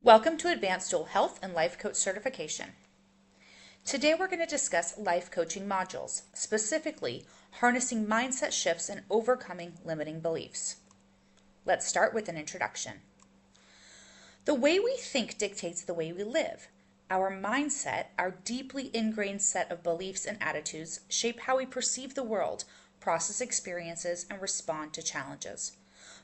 Welcome to Advanced Dual Health and Life Coach Certification. Today we're going to discuss life coaching modules, specifically harnessing mindset shifts and overcoming limiting beliefs. Let's start with an introduction. The way we think dictates the way we live. Our mindset, our deeply ingrained set of beliefs and attitudes, shape how we perceive the world, process experiences, and respond to challenges.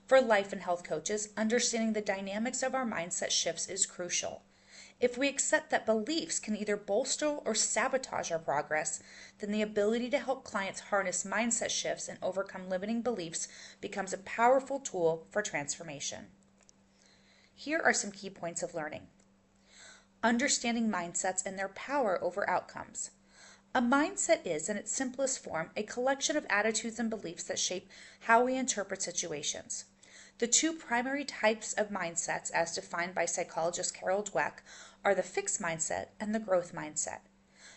For life and health coaches, understanding the dynamics of our mindset shifts is crucial. If we accept that beliefs can either bolster or sabotage our progress, then the ability to help clients harness mindset shifts and overcome limiting beliefs becomes a powerful tool for transformation. Here are some key points of learning. Understanding mindsets and their power over outcomes. A mindset is, in its simplest form, a collection of attitudes and beliefs that shape how we interpret situations. The two primary types of mindsets, as defined by psychologist Carol Dweck, are the fixed mindset and the growth mindset.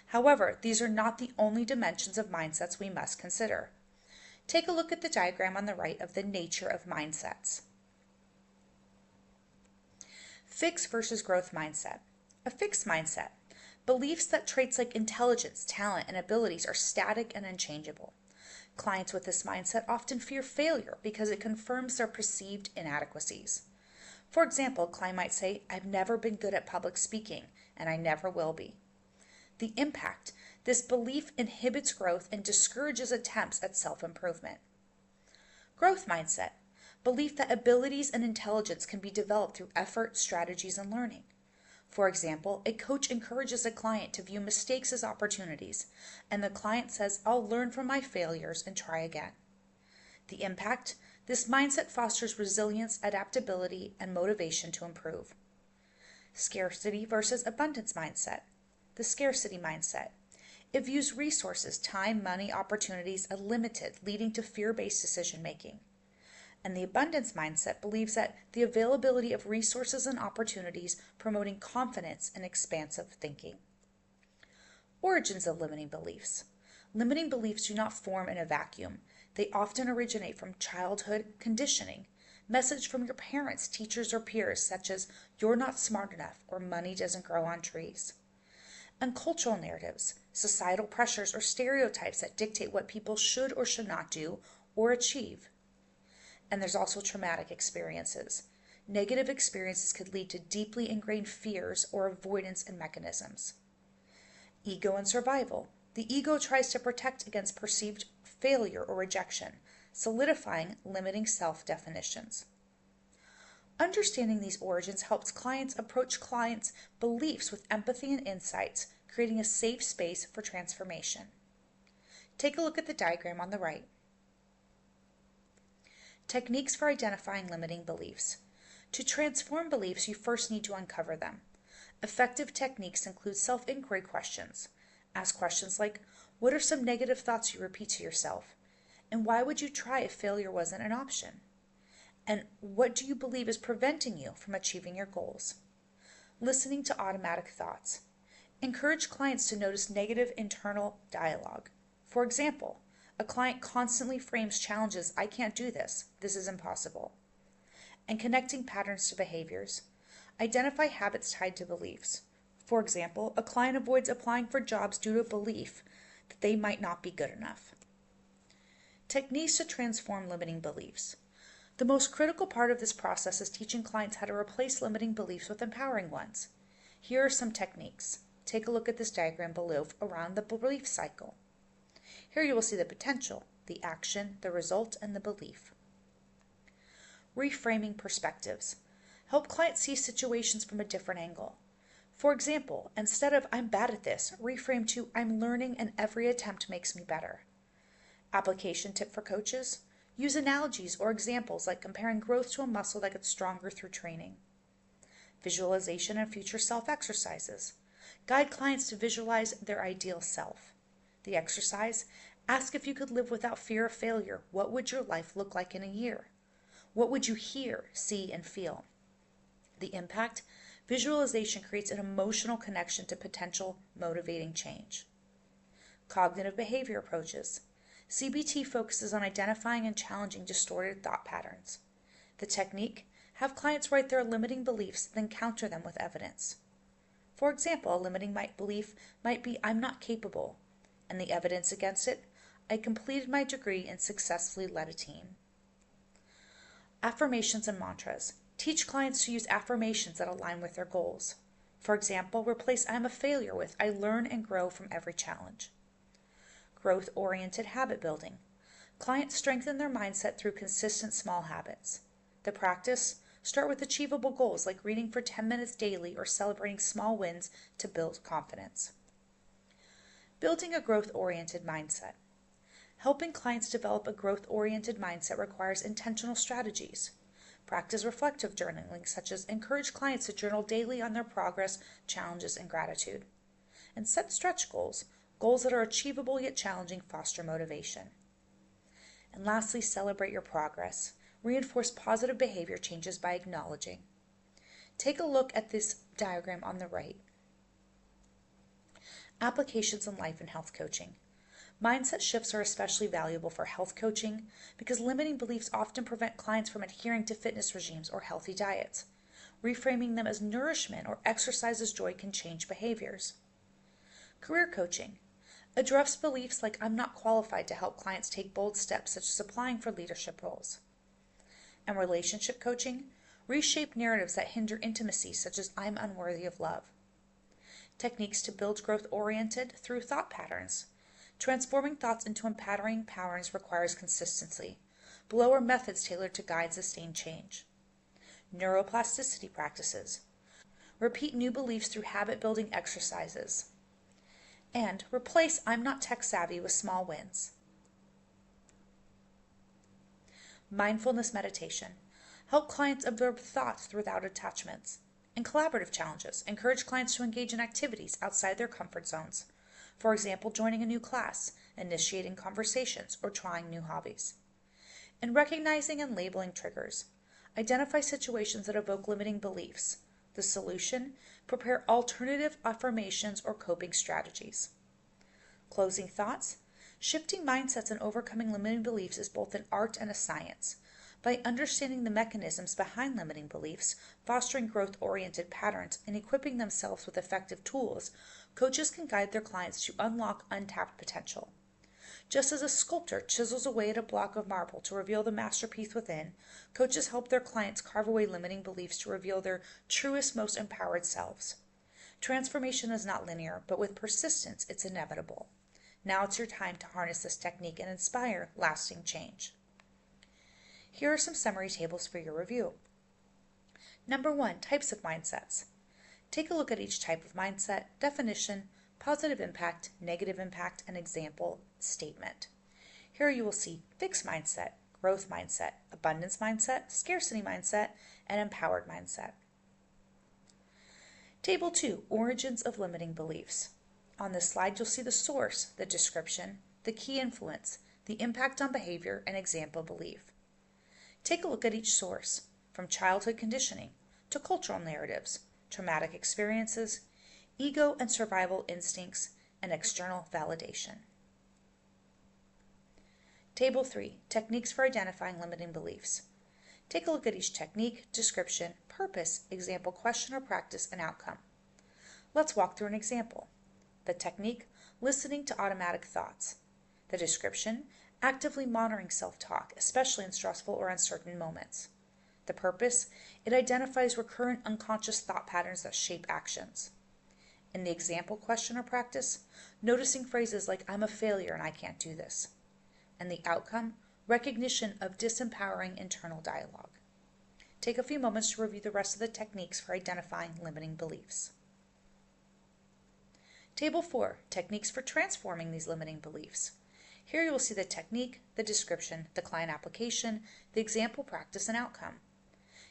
However, these are not the only dimensions of mindsets we must consider. Take a look at the diagram on the right of the nature of mindsets. Fixed versus growth mindset. A fixed mindset. Beliefs that traits like intelligence, talent, and abilities are static and unchangeable. Clients with this mindset often fear failure because it confirms their perceived inadequacies. For example, a client might say, "I've never been good at public speaking, and I never will be." The impact: this belief inhibits growth and discourages attempts at self-improvement. Growth mindset: belief that abilities and intelligence can be developed through effort, strategies, and learning. For example, a coach encourages a client to view mistakes as opportunities, and the client says, "I'll learn from my failures and try again." The impact: this mindset fosters resilience, adaptability, and motivation to improve. Scarcity versus abundance mindset. The scarcity mindset. It views resources, time, money, opportunities as limited, leading to fear-based decision making. And the abundance mindset believes that the availability of resources and opportunities, promoting confidence and expansive thinking. Origins of limiting beliefs. Limiting beliefs do not form in a vacuum. They often originate from childhood conditioning, message from your parents, teachers, or peers, such as "you're not smart enough" or "money doesn't grow on trees." And cultural narratives, societal pressures or stereotypes that dictate what people should or should not do or achieve. And there's also traumatic experiences. Negative experiences could lead to deeply ingrained fears or avoidance and mechanisms. Ego and survival. The ego tries to protect against perceived failure or rejection, solidifying limiting self-definitions. Understanding these origins helps clients approach clients' beliefs with empathy and insights, creating a safe space for transformation. Take a look at the diagram on the right. Techniques for identifying limiting beliefs. To transform beliefs, you first need to uncover them. Effective techniques include self-inquiry questions. Ask questions like, what are some negative thoughts you repeat to yourself? And why would you try if failure wasn't an option? And what do you believe is preventing you from achieving your goals? Listening to automatic thoughts. Encourage clients to notice negative internal dialogue. For example, a client constantly frames challenges: "I can't do this. This is impossible." And connecting patterns to behaviors. Identify habits tied to beliefs. For example, a client avoids applying for jobs due to a belief that they might not be good enough. Techniques to transform limiting beliefs. The most critical part of this process is teaching clients how to replace limiting beliefs with empowering ones. Here are some techniques. Take a look at this diagram below around the belief cycle. Here you will see the potential, the action, the result, and the belief. Reframing perspectives. Help clients see situations from a different angle. For example, instead of "I'm bad at this," reframe to "I'm learning and every attempt makes me better." Application tip for coaches. Use analogies or examples like comparing growth to a muscle that gets stronger through training. Visualization and future self exercises. Guide clients to visualize their ideal self. The exercise: ask if you could live without fear of failure, what would your life look like in a year? What would you hear, see, and feel? The impact: visualization creates an emotional connection to potential motivating change. Cognitive behavior approaches. CBT focuses on identifying and challenging distorted thought patterns. The technique: Have clients write their limiting beliefs, then counter them with evidence. For example, a limiting belief might be, I'm not capable, and the evidence against it, I completed my degree and successfully led a team. Affirmations and mantras. Teach clients to use affirmations that align with their goals. For example, replace I'm a failure with I learn and grow from every challenge. Growth-oriented habit building. Clients strengthen their mindset through consistent small habits. The practice, start with achievable goals like reading for 10 minutes daily or celebrating small wins to build confidence. Building a growth-oriented mindset. Helping clients develop a growth-oriented mindset requires intentional strategies. Practice reflective journaling, such as encourage clients to journal daily on their progress, challenges, and gratitude. And set stretch goals. Goals that are achievable yet challenging foster motivation. And lastly, celebrate your progress. Reinforce positive behavior changes by acknowledging. Take a look at this diagram on the right. Applications in life and health coaching. Mindset shifts are especially valuable for health coaching because limiting beliefs often prevent clients from adhering to fitness regimes or healthy diets. Reframing them as nourishment or exercise as joy can change behaviors. Career coaching. Address beliefs like I'm not qualified to help clients take bold steps such as applying for leadership roles. And relationship coaching. Reshape narratives that hinder intimacy such as I'm unworthy of love. Techniques to build growth-oriented through thought patterns. Transforming thoughts into empowering patterns requires consistency. Below are methods tailored to guide sustained change. Neuroplasticity practices. Repeat new beliefs through habit-building exercises. And replace I'm not tech savvy with small wins. Mindfulness meditation. Help clients observe thoughts without attachments. And collaborative challenges. Encourage clients to engage in activities outside their comfort zones. For example, joining a new class, initiating conversations, or trying new hobbies. And recognizing and labeling triggers. Identify situations that evoke limiting beliefs. The solution, prepare alternative affirmations or coping strategies. Closing thoughts. Shifting mindsets and overcoming limiting beliefs is both an art and a science. By understanding the mechanisms behind limiting beliefs, fostering growth-oriented patterns, and equipping themselves with effective tools, coaches can guide their clients to unlock untapped potential. Just as a sculptor chisels away at a block of marble to reveal the masterpiece within, coaches help their clients carve away limiting beliefs to reveal their truest, most empowered selves. Transformation is not linear, but with persistence, it's inevitable. Now it's your time to harness this technique and inspire lasting change. Here are some summary tables for your review. Number 1, types of mindsets. Take a look at each type of mindset, definition, positive impact, negative impact, and example statement. Here you will see fixed mindset, growth mindset, abundance mindset, scarcity mindset, and empowered mindset. Table 2, origins of limiting beliefs. On this slide, you'll see the source, the description, the key influence, the impact on behavior, and example belief. Take a look at each source, from childhood conditioning to cultural narratives, traumatic experiences, ego and survival instincts, and external validation. Table 3, techniques for identifying limiting beliefs. Take a look at each technique, description, purpose, example question or practice, and outcome. Let's walk through an example. The technique, listening to automatic thoughts. The description, actively monitoring self-talk, especially in stressful or uncertain moments. The purpose, it identifies recurrent unconscious thought patterns that shape actions. In the example question or practice, noticing phrases like I'm a failure and I can't do this. And the outcome, recognition of disempowering internal dialogue. Take a few moments to review the rest of the techniques for identifying limiting beliefs. Table 4, techniques for transforming these limiting beliefs. Here you will see the technique, the description, the client application, the example practice, and outcome.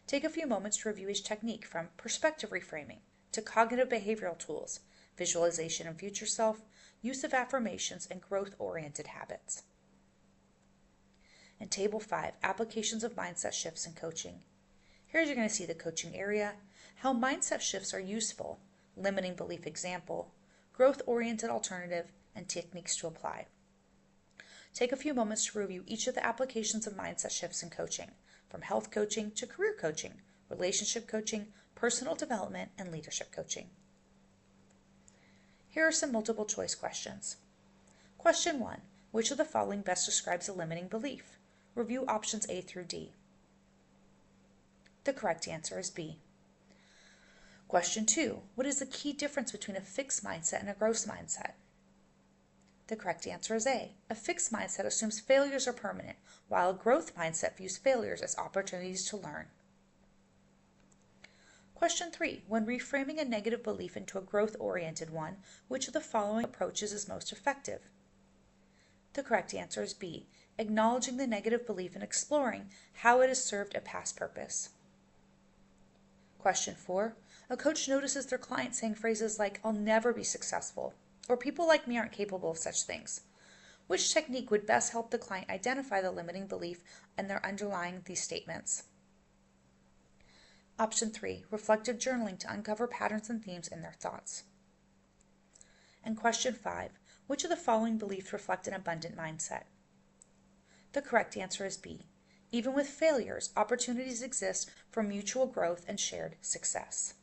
Take a few moments to review each technique from perspective reframing to cognitive behavioral tools, visualization and future self, use of affirmations, and growth-oriented habits. And Table 5, applications of mindset shifts in coaching. Here you're going to see the coaching area, how mindset shifts are useful, limiting belief example, growth-oriented alternative, and techniques to apply. Take a few moments to review each of the applications of mindset shifts in coaching, from health coaching to career coaching, relationship coaching, personal development, and leadership coaching. Here are some multiple choice questions. Question 1. Which of the following best describes a limiting belief? Review options A through D. The correct answer is B. Question 2. What is the key difference between a fixed mindset and a growth mindset? The correct answer is A. A fixed mindset assumes failures are permanent, while a growth mindset views failures as opportunities to learn. Question 3. When reframing a negative belief into a growth-oriented one, which of the following approaches is most effective? The correct answer is B. Acknowledging the negative belief and exploring how it has served a past purpose. Question 4. A coach notices their client saying phrases like, "I'll never be successful," or "people like me aren't capable of such things." Which technique would best help the client identify the limiting belief and their underlying these statements? Option 3. Reflective journaling to uncover patterns and themes in their thoughts. And question 5. Which of the following beliefs reflect an abundant mindset? The correct answer is B. Even with failures, opportunities exist for mutual growth and shared success.